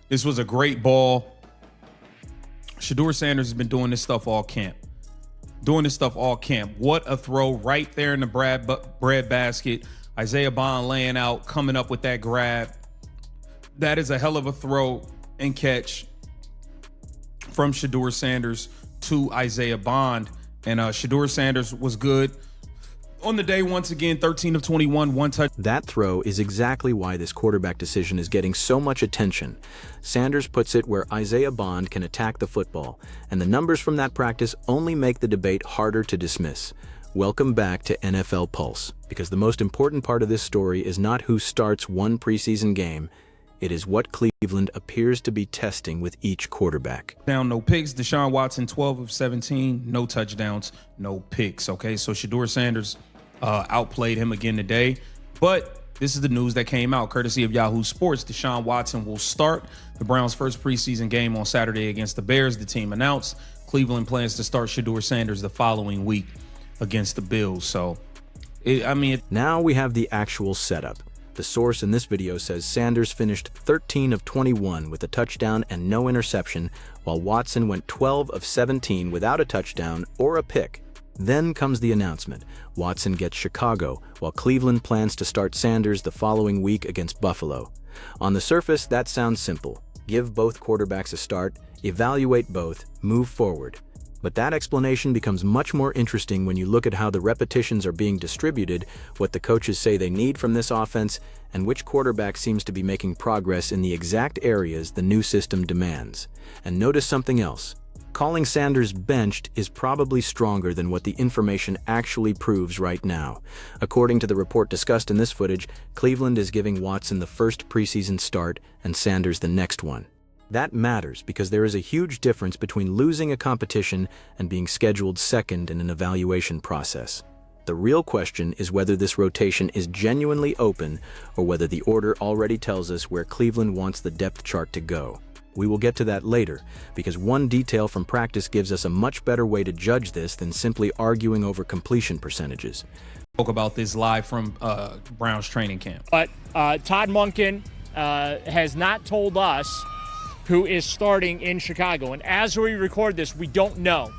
This was a great ball. Shedeur Sanders has been doing this stuff all camp. What a throw right there in the bread basket. Isaiah Bond laying out, coming up with that grab. That is a hell of a throw and catch from Shedeur Sanders to Isaiah Bond. And Shedeur Sanders was good on the day once again, 13 of 21, one touch. That throw is exactly why this quarterback decision is getting so much attention. Sanders puts it where Isaiah Bond can attack the football, and the numbers from that practice only make the debate harder to dismiss. Welcome back to NFL Pulse, because the most important part of this story is not who starts one preseason game, it is what Cleveland appears to be testing with each quarterback. Down, no picks. Deshaun Watson, 12 of 17, no touchdowns, no picks. Okay, so Shedeur Sanders outplayed him again today. But this is the news that came out, courtesy of Yahoo Sports. Deshaun Watson will start the Browns' first preseason game on Saturday against the Bears. The team announced Cleveland plans to start Shedeur Sanders the following week against the Bills. So, now we have the actual setup. The source in this video says Sanders finished 13 of 21 with a touchdown and no interception, while Watson went 12 of 17 without a touchdown or a pick. Then comes the announcement. Watson gets Chicago, while Cleveland plans to start Sanders the following week against Buffalo. On the surface, that sounds simple. Give both quarterbacks a start, evaluate both, move forward. But that explanation becomes much more interesting when you look at how the repetitions are being distributed, what the coaches say they need from this offense, and which quarterback seems to be making progress in the exact areas the new system demands. And notice something else. Calling Sanders benched is probably stronger than what the information actually proves right now. According to the report discussed in this footage, Cleveland is giving Watson the first preseason start and Sanders the next one. That matters because there is a huge difference between losing a competition and being scheduled second in an evaluation process. The real question is whether this rotation is genuinely open or whether the order already tells us where Cleveland wants the depth chart to go. We will get to that later, because one detail from practice gives us a much better way to judge this than simply arguing over completion percentages. Spoke about this live from Browns training camp. But Todd Monken has not told us who is starting in Chicago. And as we record this, we don't know.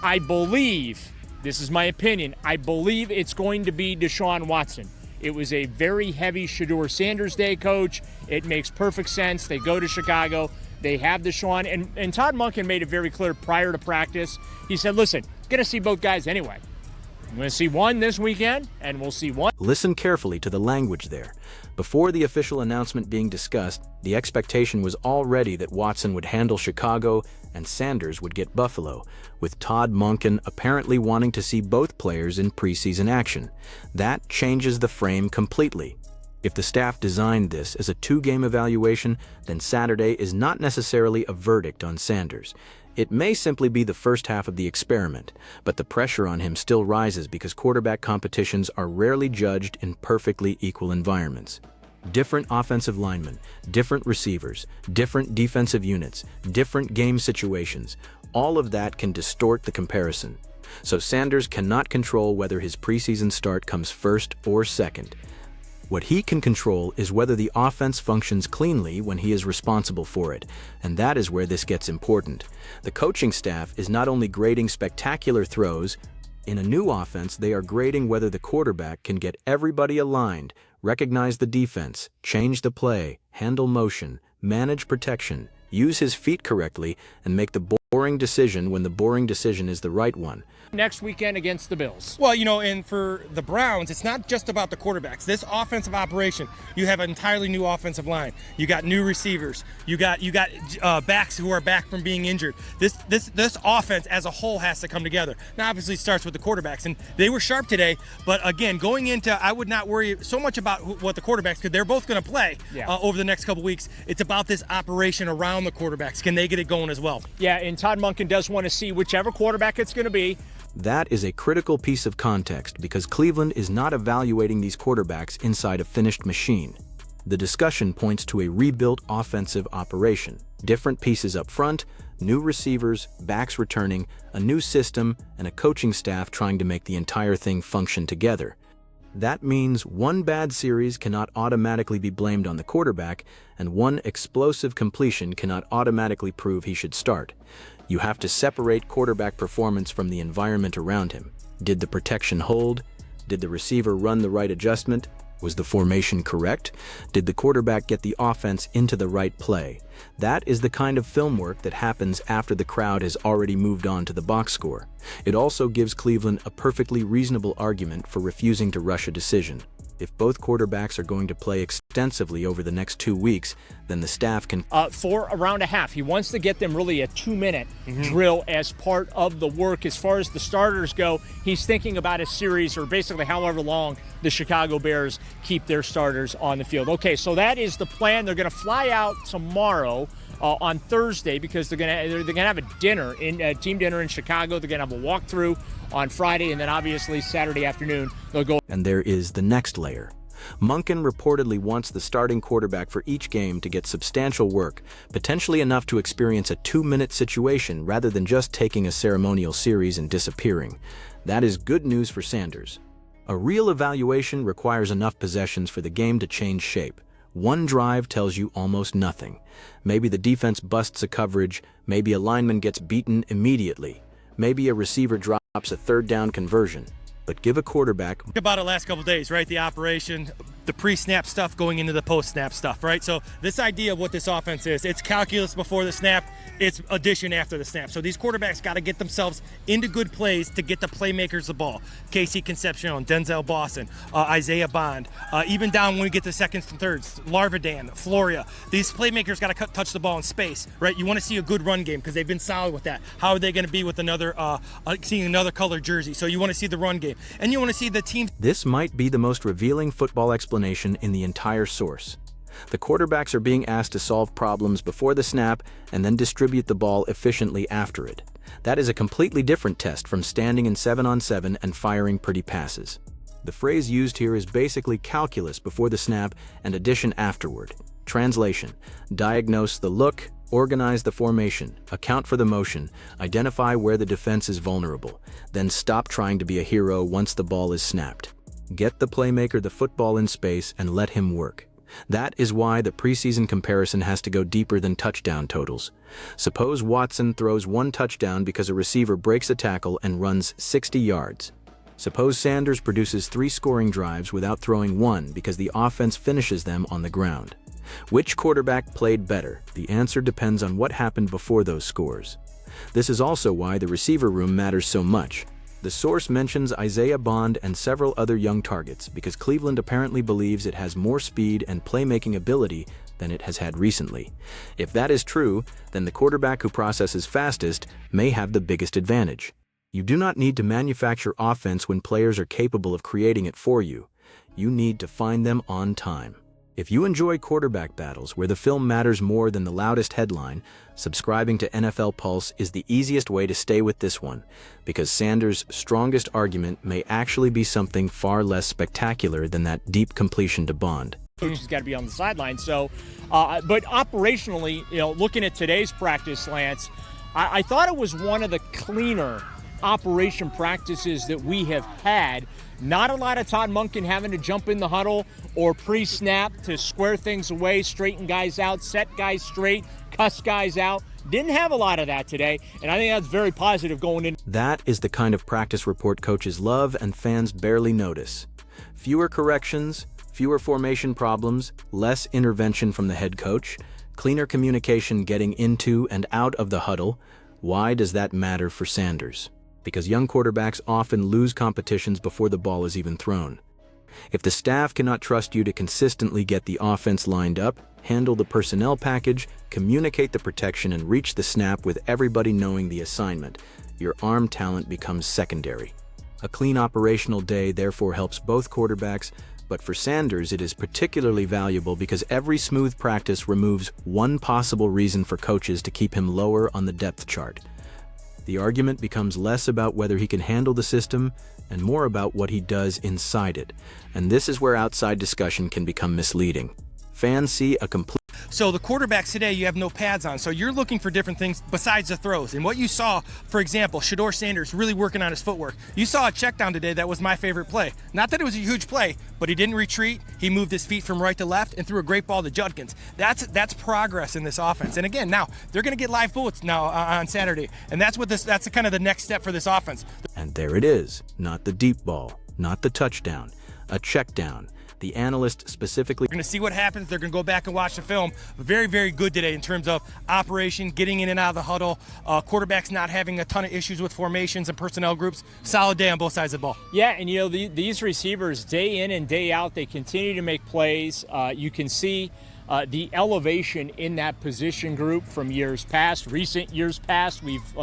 I believe, this is my opinion, I believe it's going to be Deshaun Watson. It was a very heavy Shedeur Sanders day, Coach. It makes perfect sense. They go to Chicago. They have Deshaun. And Todd Monken made it very clear prior to practice. He said, listen, going to see both guys anyway. I'm going to see one this weekend, and we'll see one. Listen carefully to the language there. Before the official announcement being discussed, the expectation was already that Watson would handle Chicago and Sanders would get Buffalo, with Todd Monken apparently wanting to see both players in preseason action. That changes the frame completely. If the staff designed this as a two-game evaluation, then Saturday is not necessarily a verdict on Sanders. It may simply be the first half of the experiment, but the pressure on him still rises because quarterback competitions are rarely judged in perfectly equal environments. Different offensive linemen, different receivers, different defensive units, different game situations, all of that can distort the comparison. So Sanders cannot control whether his preseason start comes first or second. What he can control is whether the offense functions cleanly when he is responsible for it, and that is where this gets important. The coaching staff is not only grading spectacular throws. In a new offense, they are grading whether the quarterback can get everybody aligned, recognize the defense, change the play, handle motion, manage protection, use his feet correctly, and make the boring decision when the boring decision is the right one. Next weekend against the Bills. Well, you know, and for the Browns, it's not just about the quarterbacks. This offensive operation, you have an entirely new offensive line. You got new receivers. You got backs who are back from being injured. This offense as a whole has to come together. Now, obviously, it starts with the quarterbacks, and they were sharp today. But again, going into, I would not worry so much about what the quarterbacks, because they're both going to play over the next couple weeks. It's about this operation around the quarterbacks. Can they get it going as well? Yeah, and Todd Monken does want to see whichever quarterback it's going to be. That is a critical piece of context because Cleveland is not evaluating these quarterbacks inside a finished machine. The discussion points to a rebuilt offensive operation, different pieces up front, new receivers, backs returning, a new system, and a coaching staff trying to make the entire thing function together. That means one bad series cannot automatically be blamed on the quarterback, and one explosive completion cannot automatically prove he should start. You have to separate quarterback performance from the environment around him. Did the protection hold? Did the receiver run the right adjustment? Was the formation correct? Did the quarterback get the offense into the right play? That is the kind of film work that happens after the crowd has already moved on to the box score. It also gives Cleveland a perfectly reasonable argument for refusing to rush a decision. If both quarterbacks are going to play extensively over the next 2 weeks, then the staff can... For around a half. He wants to get them really a 2-minute drill as part of the work. As far as the starters go, he's thinking about a series, or basically however long the Chicago Bears keep their starters on the field. Okay, so that is the plan. They're going to fly out tomorrow on Thursday, because they're going to have a dinner, team dinner in Chicago. They're going to have a walkthrough on Friday, and then obviously Saturday afternoon they'll go. And there is the next layer. Monken reportedly wants the starting quarterback for each game to get substantial work, potentially enough to experience a 2-minute situation rather than just taking a ceremonial series and disappearing. That is good news for Sanders. A real evaluation requires enough possessions for the game to change shape. One drive tells you almost nothing. Maybe the defense busts a coverage, maybe a lineman gets beaten immediately, maybe a receiver drops a third down conversion. But give a quarterback... Think about it last couple of days, right? The operation, the pre-snap stuff going into the post-snap stuff, right? So this idea of what this offense is, it's calculus before the snap, it's addition after the snap. So these quarterbacks got to get themselves into good plays to get the playmakers the ball. Casey Concepcion, Denzel Boston, Isaiah Bond, even down when we get to seconds and thirds, Larvadan, Floria. These playmakers got to touch the ball in space, right? You want to see a good run game because they've been solid with that. How are they going to be with another, seeing another colored jersey? So you want to see the run game. And you want to see the team. This might be the most revealing football explanation in the entire source. The quarterbacks are being asked to solve problems before the snap and then distribute the ball efficiently after it. That is a completely different test from standing in 7-on-7 and firing pretty passes. The phrase used here is basically calculus before the snap and addition afterward. Translation: diagnose the look, organize the formation, account for the motion, identify where the defense is vulnerable, then stop trying to be a hero once the ball is snapped. Get the playmaker the football in space and let him work. That is why the preseason comparison has to go deeper than touchdown totals. Suppose Watson throws 1 touchdown because a receiver breaks a tackle and runs 60 yards. Suppose Sanders produces 3 scoring drives without throwing 1 because the offense finishes them on the ground. Which quarterback played better? The answer depends on what happened before those scores. This is also why the receiver room matters so much. The source mentions Isaiah Bond and several other young targets because Cleveland apparently believes it has more speed and playmaking ability than it has had recently. If that is true, then the quarterback who processes fastest may have the biggest advantage. You do not need to manufacture offense when players are capable of creating it for you. You need to find them on time. If you enjoy quarterback battles where the film matters more than the loudest headline, subscribing to NFL Pulse is the easiest way to stay with this one, because Sanders' strongest argument may actually be something far less spectacular than that deep completion to Bond. Coach has got to be on the sideline. So, but operationally, looking at today's practice, Lance, I thought it was one of the cleaner operation practices that we have had. Not a lot of Todd Monken having to jump in the huddle or pre-snap to square things away, straighten guys out, set guys straight, cuss guys out. Didn't have a lot of that today, and I think that's very positive going in. That is the kind of practice report coaches love and fans barely notice. Fewer corrections, fewer formation problems, less intervention from the head coach, cleaner communication getting into and out of the huddle. Why does that matter for Sanders? Because young quarterbacks often lose competitions before the ball is even thrown. If the staff cannot trust you to consistently get the offense lined up, handle the personnel package, communicate the protection, and reach the snap with everybody knowing the assignment, your arm talent becomes secondary. A clean operational day therefore helps both quarterbacks, but for Sanders it is particularly valuable because every smooth practice removes one possible reason for coaches to keep him lower on the depth chart. The argument becomes less about whether he can handle the system and more about what he does inside it. And this is where outside discussion can become misleading. Fans see a complete... So the quarterbacks today, you have no pads on. So you're looking for different things besides the throws. And what you saw, for example, Shedeur Sanders really working on his footwork. You saw a check down today that was my favorite play. Not that it was a huge play, but he didn't retreat. He moved his feet from right to left and threw a great ball to Judkins. That's progress in this offense. And again, now they're going to get live bullets now on Saturday. And that's kind of the next step for this offense. And there it is, not the deep ball, not the touchdown, a check down. The analyst specifically... We're going to see what happens. They're going to go back and watch the film. Very, very good today in terms of operation, getting in and out of the huddle, quarterbacks not having a ton of issues with formations and personnel groups. Solid day on both sides of the ball. Yeah, and these receivers, day in and day out, they continue to make plays. You can see the elevation in that position group from years past, recent years past. We've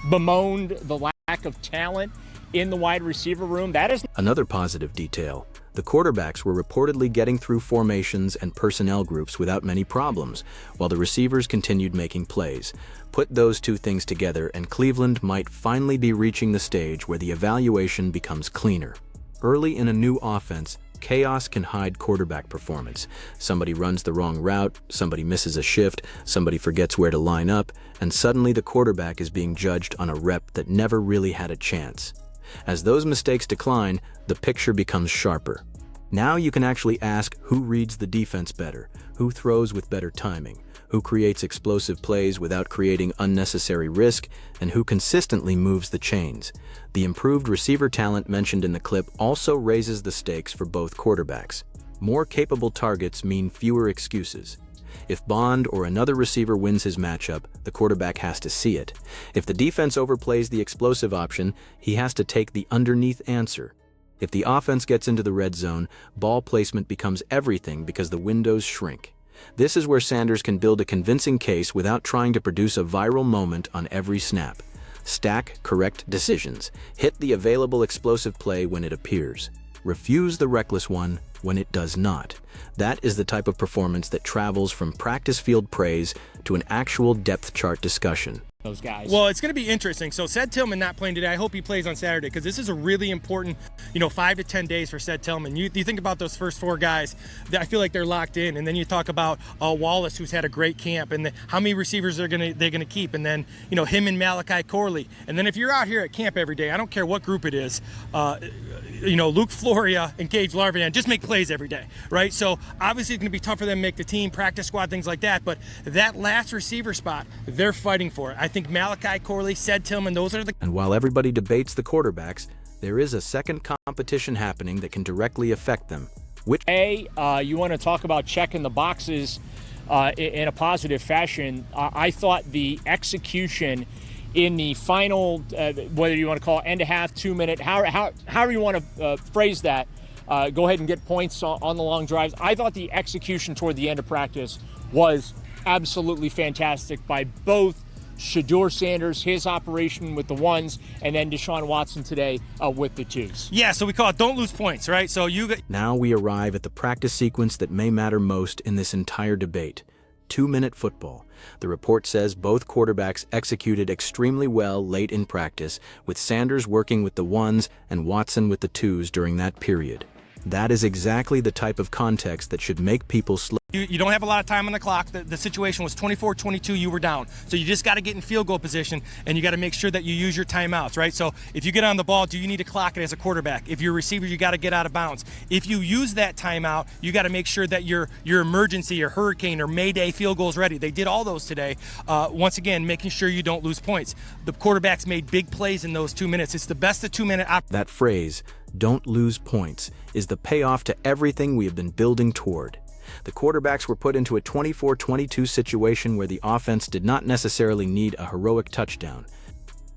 bemoaned the lack of talent in the wide receiver room. That is another positive detail. The quarterbacks were reportedly getting through formations and personnel groups without many problems, while the receivers continued making plays. Put those two things together, and Cleveland might finally be reaching the stage where the evaluation becomes cleaner. Early in a new offense, chaos can hide quarterback performance. Somebody runs the wrong route, somebody misses a shift, somebody forgets where to line up, and suddenly the quarterback is being judged on a rep that never really had a chance. As those mistakes decline, the picture becomes sharper. Now you can actually ask who reads the defense better, who throws with better timing, who creates explosive plays without creating unnecessary risk, and who consistently moves the chains. The improved receiver talent mentioned in the clip also raises the stakes for both quarterbacks. More capable targets mean fewer excuses. If Bond or another receiver wins his matchup, the quarterback has to see it. If the defense overplays the explosive option, he has to take the underneath answer. If the offense gets into the red zone, ball placement becomes everything because the windows shrink. This is where Sanders can build a convincing case without trying to produce a viral moment on every snap. Stack correct decisions. Hit the available explosive play when it appears. Refuse the reckless one when it does not. That is the type of performance that travels from practice field praise to an actual depth chart discussion. Those guys. Well, it's going to be interesting. So Sed Tillman not playing today. I hope he plays on Saturday because this is a really important, 5 to 10 days for Sed Tillman. You think about those first 4 guys that I feel like they're locked in, and then you talk about Wallace, who's had a great camp, and how many receivers they're gonna keep, and then him and Malachi Corley, and then if you're out here at camp every day, I don't care what group it is, Luke Floria and Gage Larvian just make plays every day, right? So obviously it's going to be tough for them to make the team, practice squad, things like that. But that last receiver spot, they're fighting for it. I think Malachi Corley, Sed Tillman, those are the... And while everybody debates the quarterbacks, there is a second competition happening that can directly affect them. You want to talk about checking the boxes in a positive fashion. I thought the execution in the final, whether you want to call it end of half, 2 minute, however you want to phrase that, go ahead and get points on the long drives. I thought the execution toward the end of practice was absolutely fantastic by both Shedeur Sanders, his operation with the ones, and then Deshaun Watson today with the twos. Yeah, so we call it don't lose points, right? So Now we arrive at the practice sequence that may matter most in this entire debate. 2-minute football. The report says both quarterbacks executed extremely well late in practice, with Sanders working with the ones and Watson with the twos during that period. That is exactly the type of context that should make people slow. You don't have a lot of time on the clock. The situation was 24-22, you were down. So you just got to get in field goal position, and you got to make sure that you use your timeouts, right? So if you get on the ball, do you need to clock it as a quarterback? If you're a receiver, you got to get out of bounds. If you use that timeout, you got to make sure that your emergency or hurricane or mayday field goal is ready. They did all those today. Once again, making sure you don't lose points. The quarterbacks made big plays in those 2 minutes. It's the best of 2-minute That phrase, don't lose points, is the payoff to everything we have been building toward. The quarterbacks were put into a 24-22 situation where the offense did not necessarily need a heroic touchdown.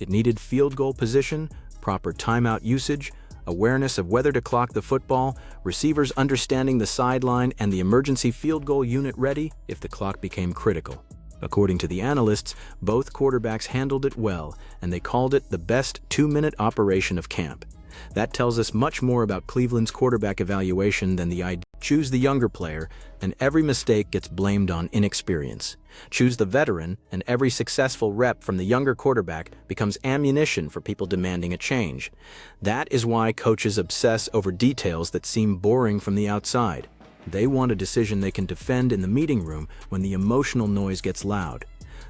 It needed field goal position, proper timeout usage, awareness of whether to clock the football, receivers understanding the sideline, and the emergency field goal unit ready if the clock became critical. According to the analysts, both quarterbacks handled it well, and they called it the best 2-minute operation of camp. That tells us much more about Cleveland's quarterback evaluation than the idea. Choose the younger player, and every mistake gets blamed on inexperience. Choose the veteran, and every successful rep from the younger quarterback becomes ammunition for people demanding a change. That is why coaches obsess over details that seem boring from the outside. They want a decision they can defend in the meeting room when the emotional noise gets loud.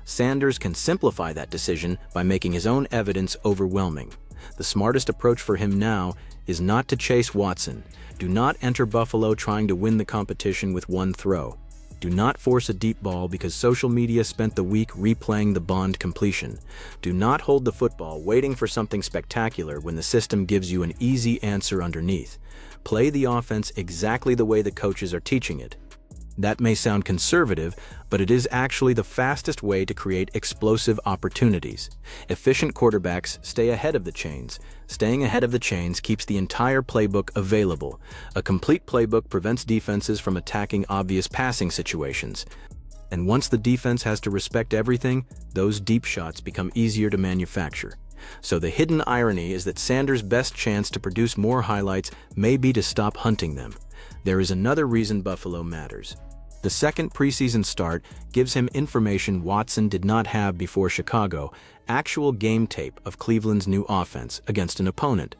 Sanders can simplify that decision by making his own evidence overwhelming. The smartest approach for him now is not to chase Watson. Do not enter Buffalo trying to win the competition with one throw. Do not force a deep ball because social media spent the week replaying the Bond completion. Do not hold the football waiting for something spectacular when the system gives you an easy answer underneath. Play the offense exactly the way the coaches are teaching it. That may sound conservative, but it is actually the fastest way to create explosive opportunities. Efficient quarterbacks stay ahead of the chains. Staying ahead of the chains keeps the entire playbook available. A complete playbook prevents defenses from attacking obvious passing situations. And once the defense has to respect everything, those deep shots become easier to manufacture. So the hidden irony is that Sanders' best chance to produce more highlights may be to stop hunting them. There is another reason Buffalo matters. The second preseason start gives him information Watson did not have before Chicago, actual game tape of Cleveland's new offense against an opponent.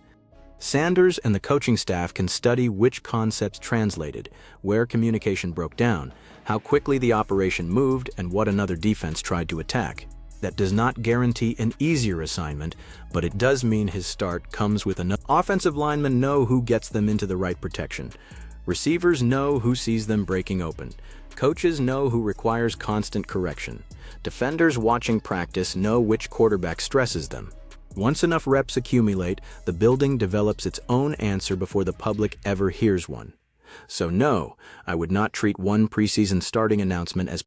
Sanders and the coaching staff can study which concepts translated, where communication broke down, how quickly the operation moved, and what another defense tried to attack. That does not guarantee an easier assignment, but it does mean his start comes with enough. Offensive linemen know who gets them into the right protection. Receivers know who sees them breaking open. Coaches know who requires constant correction. Defenders watching practice know which quarterback stresses them. Once enough reps accumulate, the building develops its own answer before the public ever hears one. So no, I would not treat one preseason starting announcement as